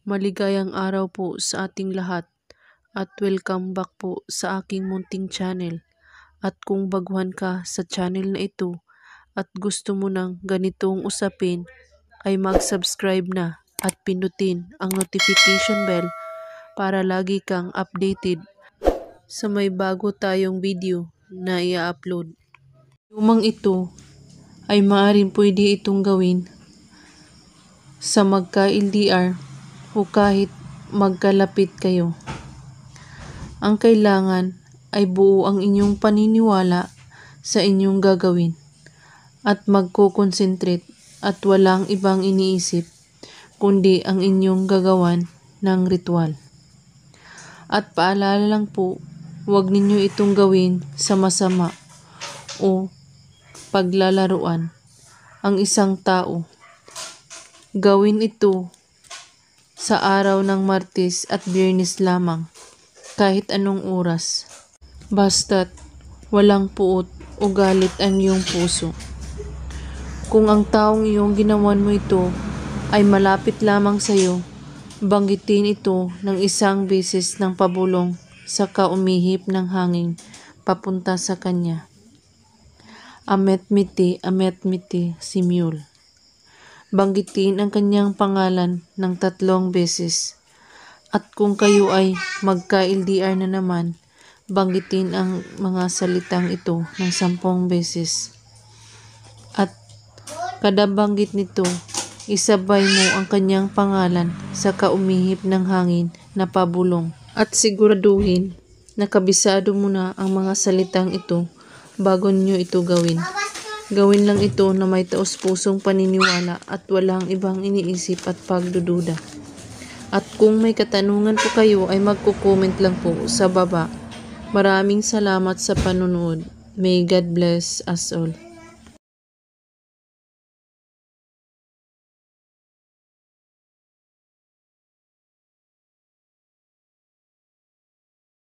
Maligayang araw po sa ating lahat at welcome back po sa aking munting channel. At kung baguhan ka sa channel na ito at gusto mo ng ganitong usapin ay mag-subscribe na at pindutin ang notification bell para lagi kang updated sa may bago tayong video na i-upload. Lumang ito ay maaaring pwede itong gawin sa magka-LDR o kahit magkalapit kayo. Ang kailangan ay buo ang inyong paniniwala sa inyong gagawin at magko-concentrate at walang ibang iniisip kundi ang inyong gagawan ng ritual. At paalala lang po, huwag ninyo itong gawin sa masama o paglalaruan ang isang tao. Gawin ito sa araw ng Martes at Biyernes lamang, kahit anong oras. Basta't walang puot o galit ang iyong puso. Kung ang taong iyong ginawan mo ito ay malapit lamang sa iyo, banggitin ito ng isang beses ng pabulong sa kaumihip ng hangin papunta sa kanya. Amet miti simyul. Banggitin ang kanyang pangalan ng 3 beses. At kung kayo ay magka-LDR na naman, banggitin ang mga salitang ito ng 10 beses. At kada banggit nito, isabay mo ang kanyang pangalan sa kaumihip ng hangin na pabulong. At siguraduhin na kabisado mo na ang mga salitang ito bago niyo ito gawin. Gawin lang ito na may taos-pusong paniniwala at walang ibang iniisip at pagdududa. At kung may katanungan po kayo ay magko-comment lang po sa baba. Maraming salamat sa panonood. May God bless us all.